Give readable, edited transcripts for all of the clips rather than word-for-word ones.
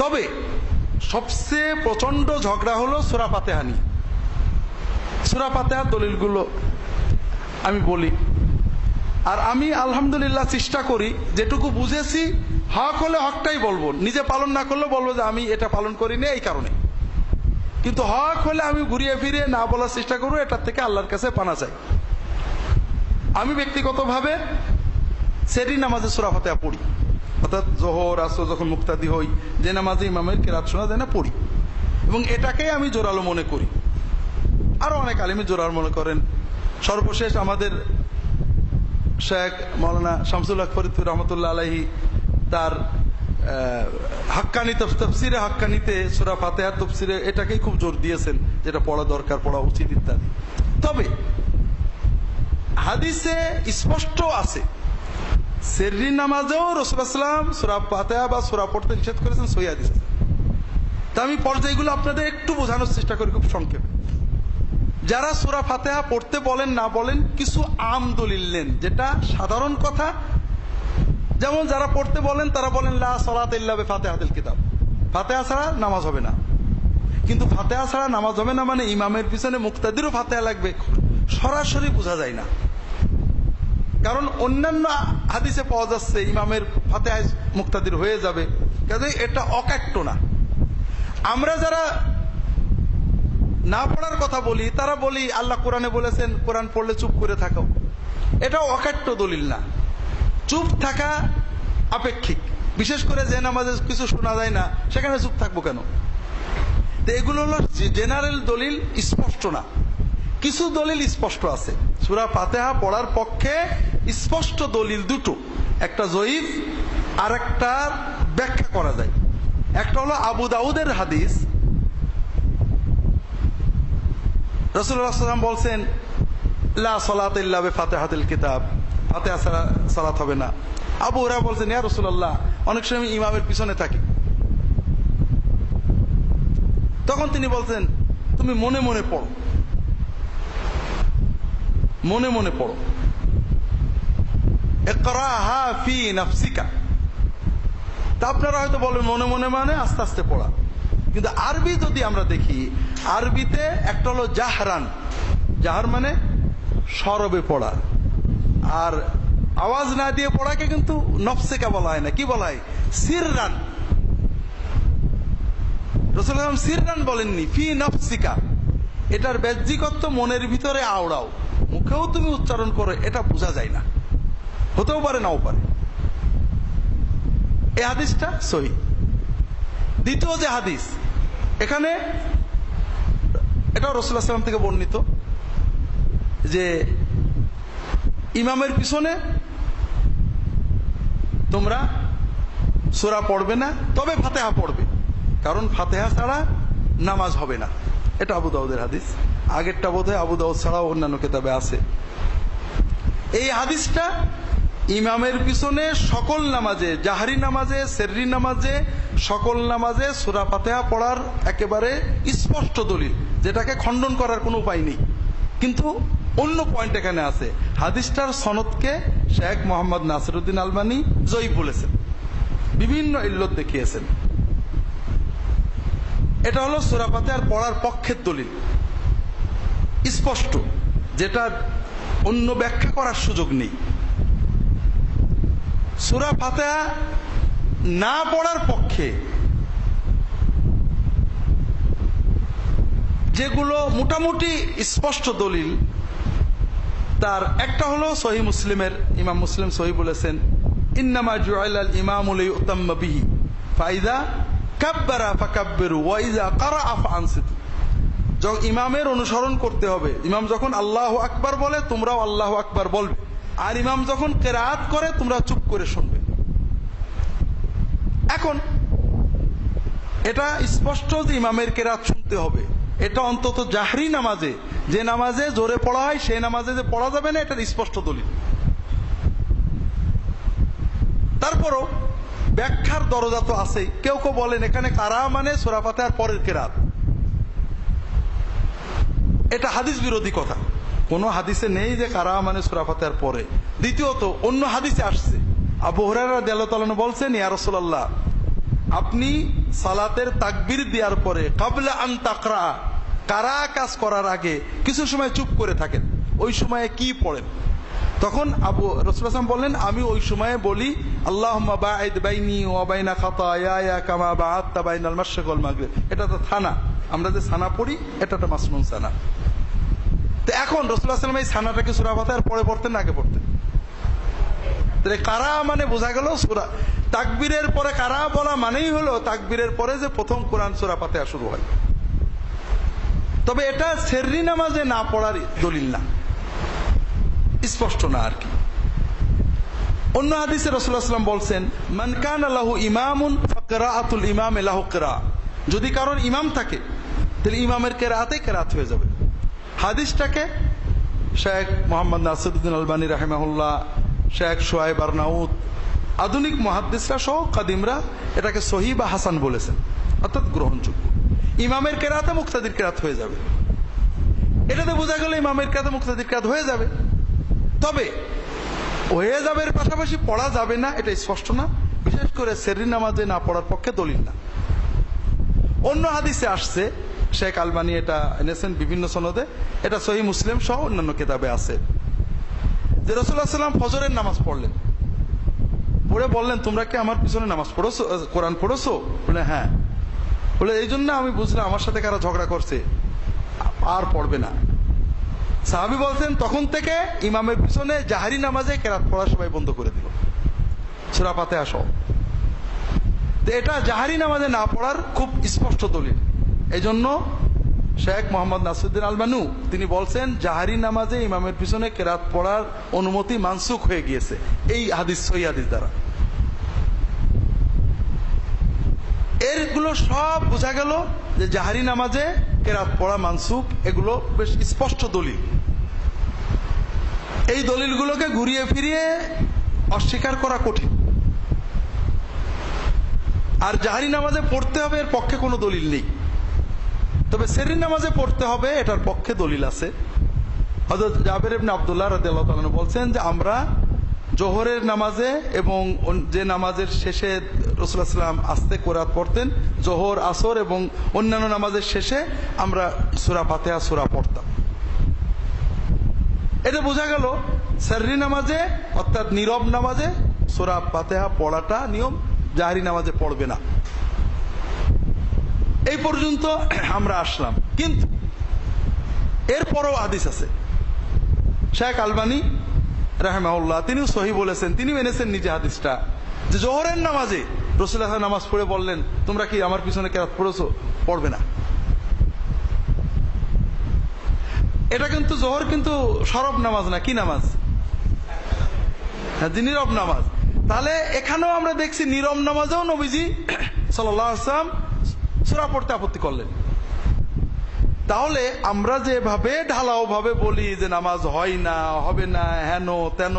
তবে সবচেয়ে প্রচন্ড ঝগড়া হলো সূরা ফাতিহা নিয়ে। সূরা ফাতিহার দলিলগুলো আমি বলি, আর আমি আলহামদুলিল্লাহ চেষ্টা করি যেটুকু বুঝেছি হক হলে হকটাই বলবো, নিজে পালন না করলে বলবো যে আমি এটা পালন করিনি এই কারণে। কিন্তু হক হলে আমি ঘুরিয়ে ফিরিয়ে না বলার চেষ্টা করবো, এটার থেকে আল্লাহর কাছে পানা চাই। আমি ব্যক্তিগতভাবে সেহরি নামাজে সূরা ফাতিহা পড়ি, অর্থাৎ জোহর আসর যখন মুক্তাদি হই, যে নামাজে ইমামের কেরাত শোনা যায় না পড়ি, এবং এটাকেই আমি জোরালো মনে করি। আরো অনেক আলিম জোরালো মনে করেন। সর্বশেষ আমাদের শেখ মাওলানা শামসুল হক ফরিদপুর রহমতুল্লাহ আলাইহি তার হাক্কানি তাফসিরে হাক্কানিতে সূরা ফাতিহার তাফসিরে এটাকেই খুব জোর দিয়েছেন, যেটা পড়া দরকার, পড়া উচিত ইত্যাদি। তবে হাদিসে স্পষ্ট আছে সেহরি নামাজেও রাসূলুল্লাহ সাল্লাল্লাহু আলাইহি ওয়াসাল্লাম সূরা ফাতিহা বা সূরা পড়তে নিষেধ করেছেন, সহিহ হাদিস আছে। তা আমি পর্যায়গুলো আপনাদের একটু বোঝানোর চেষ্টা করি খুব সংক্ষেপে। যারা সূরা ফাতিহা পড়তে বলেন না বলেন, কিছু আম দলিল নেন, যেটা সাধারণ কথা। যেমন যারা পড়তে বলেন তারা বলেন লা সালাতা ইল্লা বিফাতিহাতিল কিতাব, ফাতিহা ছাড়া নামাজ হবে না। কিন্তু ফাতিহা ছাড়া নামাজ হবে না মানে ইমামের পিছনে মুক্তাদিরও ফাতিহা লাগবে, সরাসরি বোঝা যায় না। কারণ অন্যান্য হাদিসে পাওয়া যাচ্ছে ইমামের ফাতিহা মুক্তাদির হয়ে যাবে, কাজে এটা অকাট্য না। আমরা যারা না পড়ার কথা বলি তারা বলি আল্লাহ কোরআনে বলেছেন কোরআন পড়লে চুপ করে থাকো, এটাও অকাট্য দলিল না। চুপ থাকা আপেক্ষিক, বিশেষ করে যে নামাজে কিছু শোনা যায় না সেখানে চুপ থাকবো কেন? তো এগুলো হলো জেনারেল দলিল, স্পষ্ট না। কিছু দলিল স্পষ্ট আছে। সূরা ফাতিহা পড়ার পক্ষে স্পষ্ট দলিল দুটো, একটা জয়ীফ আর একটা ব্যাখ্যা করা যায়। একটা হলো আবু দাউদের হাদিস, রাসূলুল্লাহ সাল্লাল্লাহু আলাইহি ওয়াসাল্লাম বলছেন লা সালাতা ইল্লা বিফাতিহাতিল কিতাব, ফাতিহা ছাড়া সালাত হবে না। আবু হুরায়রা বলছেন ইয়া রাসূলুল্লাহ, অনেক সময় ইমামের পিছনে থাকি। তখন তিনি বলছেন তুমি মনে মনে পড়ো, মনে মনে পড়ো, ইকরাহা ফি নাফসিকা। তা আপনারা হয়তো বলবেন মনে মনে মানে আস্তে আস্তে পড়া, কিন্তু আরবি যদি আমরা দেখি, আরবিতে একটা হলো জাহরান, জাহার মানে সরবে পড়া, আর আওয়াজ না দিয়ে পড়াকে কিন্তু নফসিকা বলা হয় না, কি বলা হয়? সিররান। রাসূলুল্লাহ সিররান বলেননি, ফি নফসিকা। এটার বাহ্যিকত্ব মনের ভিতরে আওড়াও, মুখেও তুমি উচ্চারণ করো, এটা বোঝা যায় না, হতেও পারে নাও পারে। এই হাদিসটা সহিহ। দ্বিতীয় যে হাদিস, এখানে এটাও রাসূলুল্লাহ সাল্লাল্লাহু আলাইহি ওয়াসাল্লাম থেকে বর্ণিত, যে ইমামের পিছনে তোমরা সূরা পড়বে না, তবে ফাতিহা পড়বে, কারণ ফাতিহা ছাড়া নামাজ হবে না। এটা আবু দাউদের হাদিস। আগেরটা বোধহয় আবু দাউদ ছাড়াও অন্যান্য কিতাবে আছে। এই হাদিসটা ইমামের পিছনে সকল নামাজে, জাহরি নামাজে, সেররি নামাজে, সকল নামাজে সূরা ফাতিহা পড়ার একেবারে স্পষ্ট দলিল, যেটাকে খণ্ডন করার কোনো উপায় নেই। কিন্তু অন্য পয়েন্ট এখানে আছে। হাদিসটার সনদকে শেখ মোহাম্মদ নাসিরউদ্দিন আলবানী জয়ীফ বলেছেন, বিভিন্ন ইল্লত দেখিয়েছেন। এটা হলো সূরা ফাতিহার পড়ার পক্ষের দলিল, স্পষ্ট, যেটা অন্য ব্যাখ্যা করার সুযোগ নেই। সূরা ফাতিহা না পড়ার পক্ষে যেগুলো মোটামুটি স্পষ্ট দলিল, তার একটা হলো সহিহ মুসলিমের, ইমাম মুসলিম সহিহ বলেছেন ইন্নামা জুইলাল ইমামু লিয়ুতাম্মা বিহি ফাইদা কাব্বারা ফাকাব্বিরু ওয়া ইযা ক্বারাআ ফাআনসিতু। যখন ইমামের অনুসরণ করতে হবে, ইমাম যখন আল্লাহু আকবার বলে তোমরাও আল্লাহু আকবার বলবে, আর ইমাম যখন কিরাত করে তোমরা চুপ করে শুনবে। এখন এটা স্পষ্ট যে ইমামের কিরাত শুনতে হবে, এটা অন্তত জাহরি নামাজে, যে নামাজে জোরে পড়া হয় সেই নামাজে যে পড়া যাবে না, এটার স্পষ্ট দলিল। তারপরও ব্যাখ্যার দরজা তো আছেই। কেউ কেউ বলেন এখানে কারা মানে সূরা ফাতিহার পরের কিরাত, এটা হাদিস বিরোধী কথা। কোন হাদিসে নেই যে কারা মানে সূরা ফাতিহার পরে। দ্বিতীয়ত অন্য হাদিসে আসছে, আবু হুরায়রা রাদিয়াল্লাহু তাআলা বলছেন ইয়া রাসূলুল্লাহ আপনি সালাতের তাকবীর দেওয়ার পরে কাবলা আন তাকরা, কারা কাজ করার আগে কিছু সময় চুপ করে থাকেন, ওই সময়ে কি পড়েন? তখন আবু রাসূলুল্লাহ সাল্লাল্লাহু আলাইহি ওয়াসাল্লাম বললেন, আমি ওই সময়ে বলি আল্লাহুম্মা বাঈদ বাইনি ওয়া বাইনা খাতায়ায়া কামা বাআদতা বাইনাল মাশরিক ওয়াল মাগরিব। এটা তো থানা, আমরা যে সানা পড়ি এটা তো মাসনুন সানা। তো এখন রাসূলুল্লাহ সাল্লাল্লাহু আলাইহি ওয়াসাল্লাম এই সানাটাকে সূরা ফাতিহার পরে পড়তেন না আগে পড়তেন? তাহলে কারা মানে বোঝা গেল সূরা তাকবীরের পরে কারা বলা মানেই হলো তাকবীরের পরে যে প্রথম কোরআন সূরা ফাতিহা শুরু হয়। তবে এটা সেররি নামাজে না পড়ার দলিল না, স্পষ্ট না আর কি। অন্য হাদিসে রাসূলুল্লাহ সাল্লাল্লাহু আলাইহি ওয়াসাল্লাম বলছেন, মান কানা লাহু ইমামুন ফাকিরাআতুল ইমামি লাহু কিরা। যদি কারোর ইমাম থাকে তাহলে ইমামের কিরাআতে কিরাআত হয়ে যাবে। হাদিসটাকে শেখ মুহাম্মদ নাসিরউদ্দিন আলবানী রাহিমাহুল্লাহ, শেখ শুআইব আরনাউত, আধুনিক মুহাদ্দিসরা সহ কাদিমরা এটাকে সহিহ বা হাসান বলেছেন, অর্থাৎ গ্রহণযোগ্য। ইমামের কিরাআতে মুক্তাদির কিরাআত হয়ে যাবে। এটাতে বোঝা গেল ইমামের কিরাআতে মুক্তাদির কিরাআত হয়ে যাবে। তবে হয়ে যাবে এর পাশাপাশি পড়া যাবে না এটা স্পষ্ট না, বিশেষ করে সেররি নামাজে না পড়ার পক্ষে দলিল না। অন্য হাদিসে আসছে, শেখ আলবানী এটা এনেছেন বিভিন্ন সনদে, এটা সহিহ মুসলিম সহ অন্যান্য কিতাবে আছে, যে রাসূলুল্লাহ সাল্লাল্লাহু আলাইহি ওয়াসাল্লাম ফজরের নামাজ পড়লেন, পড়ে বললেন, তোমরা কি আমার পিছনে নামাজ পড়েছো, কোরআন পড়েছো? বলে হ্যাঁ। বলে এই জন্য আমি বুঝলাম আমার সাথে কারা ঝগড়া করছে, আর পড়বে না। সাহাবী বলছেন, তখন থেকে ইমামের পিছনে জাহরি নামাজে কেরাত পড়া সবাই বন্ধ করে দিল, সূরা ফাতিহা সহ। তো এটা জাহরি নামাজে না পড়ার খুব স্পষ্ট দলিল। এই জন্য শেখ মোহাম্মদ নাসিরউদ্দিন আলবানু তিনি বলছেন, জাহরি নামাজে ইমামের পিছনে কেরাত পড়ার অনুমতি মানসুখ হয়ে গিয়েছে এই হাদিস, সহিহ হাদিস দ্বারা। এরগুলো সব বোঝা গেল যে জাহরি নামাজে কেরাত পড়া মানসুখ, এগুলো বেশ স্পষ্ট দলিল। এই দলিলগুলোকে ঘুরিয়ে ফিরিয়ে অস্বীকার করা কঠিন। আর জাহরি নামাজে পড়তে হবে এর পক্ষে কোনো দলিল নেই, তবে সেররি নামাজে পড়তে হবে এটার পক্ষে দলিল আছে। হযরত জাবের ইবনে আব্দুল্লাহ রাদিয়াল্লাহু তাআলা বলছেন যে আমরা জোহরের নামাজে এবং যে নামাজের শেষে রাসূলুল্লাহ সাল্লাল্লাহু আলাইহি ওয়াসাল্লাম আস্তে কিরাত পড়তেন, জোহর, আসর এবং অন্যান্য নামাজের শেষে আমরা সূরা ফাতিহা সূরা পড়তাম। এটা বোঝা গেল সেররি নামাজে অর্থাৎ নীরব নামাজে সূরা ফাতিহা পড়াটা নিয়ম, জাহরি নামাজে পড়বে না। এই পর্যন্ত আমরা আসলাম, কিন্তু এরপরও হাদিস আছে। শেখ আলবানী রাহিমাহুল্লাহ তিনিও সহিহ বলেছেন, তিনি এনেছেন নিজে হাদিসটা, যে জোহরের নামাজে রাসূলুল্লাহ নামাজ পড়ে বললেন, তোমরা কি আমার পিছনে কিরাত পড়েছো? পড়বে না। এটা কিন্তু জোহর কিন্তু সরব নামাজ না, কি নামাজ? হ্যাঁ, নীরব নামাজ। তাহলে এখানেও আমরা দেখছি নীরব নামাজেও নবীজি সাল্লাল্লাহু আলাইহি ওয়াসাল্লাম সূরা পড়তে আপত্তি করলেন। তাহলে আমরা যেভাবে ঢালাও ভাবে বলি যে নামাজ হয় না, হবে না, হেন তেন,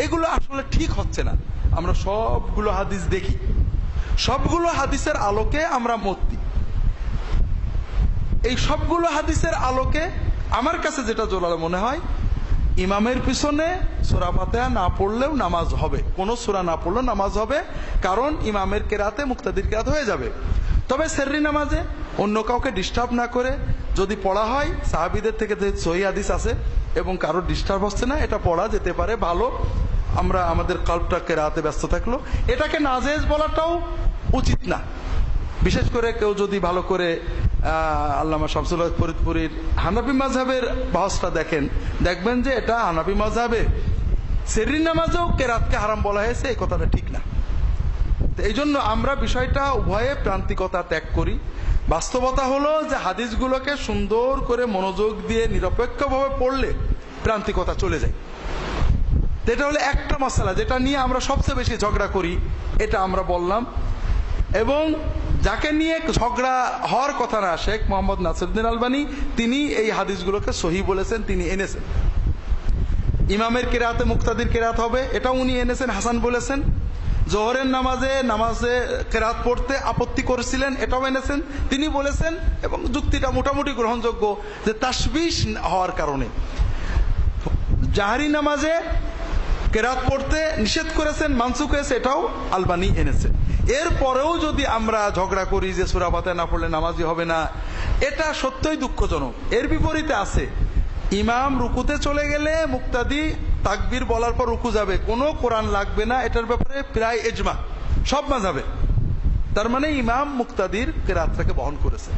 এগুলো আসলে ঠিক হচ্ছে না। আমরা সবগুলো হাদিস দেখি, সবগুলো হাদিসের আলোকে আমরা মত দিই। এই সবগুলো হাদিসের আলোকে আমার কাছে যেটা জোরালো মনে হয়, ইমামের পিছনে সূরা ফাতিহা না পড়লেও নামাজ হবে, কোন সূরা না পড়লেও নামাজ হবে, কারণ ইমামের কেরাতে মুক্তাদির কেরাত হয়ে যাবে। তবে সেররি নামাজে অন্য কাউকে ডিস্টার্ব না করে যদি পড়া হয়, সাহাবীদের থেকে যে সহিহ হাদিস আছে এবং কারোর ডিস্টার্ব হচ্ছে না, এটা পড়া যেতে পারে, ভালো। আমরা আমাদের কলবটা কেরাতে ব্যস্ত থাকলো, এটাকে নাজেজ বলাটাও উচিত না। বিশেষ করে কেউ যদি ভালো করে আল্লামা শামসুল হক ফরিদপুরীর হানাফি মাযহাবের বাহসটা দেখেন, দেখবেন যে এটা হানাফি মাযহাবে সেররি নামাজেও কেরাতকে হারাম বলা হয়েছে, এই কথাটা ঠিক না। এই জন্য আমরা বিষয়টা উভয়ে প্রান্তিকতা ত্যাগ করি। বাস্তবতা হলো যে হাদিসগুলোকে সুন্দর করে মনোযোগ দিয়ে নিরপেক্ষভাবে পড়লে প্রান্তিকতা চলে যায়। এটা হলো একটা মাসালা যেটা নিয়ে আমরা সবচেয়ে বেশি ঝগড়া করি, এটা আমরা বললাম। এবং যাকে নিয়ে ঝগড়া হওয়ার কথা না, শেখ মোহাম্মদ নাসিরউদ্দিন আলবানী, তিনি এই হাদিসগুলোকে সহিহ বলেছেন, তিনি এনেছেন। ইমামের কিরাতে মুক্তাদির কিরাত হবে, এটাও উনি এনেছেন, হাসান বলেছেন। জোহরের নামাজে কিরাত পড়তে আপত্তি করেছিলেন, এটাও এনেছেন, তিনি বলেছেন। এবং যুক্তিটা মোটামুটি গ্রহণযোগ্য, যে তাশবিহ হওয়ার কারণে জাহরি নামাজে কিরাত পড়তে নিষেধ করেছেন, মানসুখ হয়েছে, এটাও আলবানী এনেছেন। এরপরেও যদি আমরা ঝগড়া করি যে সূরা ফাতিহা না পড়লে নামাজি হবে না, এটা সত্যই দুঃখজনক। এর বিপরীতে আছে, ইমাম রুকুতে চলে গেলে মুক্তাদি তাকবীর বলার পর রুকু যাবে, কোনো কোরআন লাগবে না, এটার ব্যাপারে প্রায় ইজমা সব মাযহাবে। তার মানে ইমাম মুক্তাদির কিরাতটাকে বহন করেছে।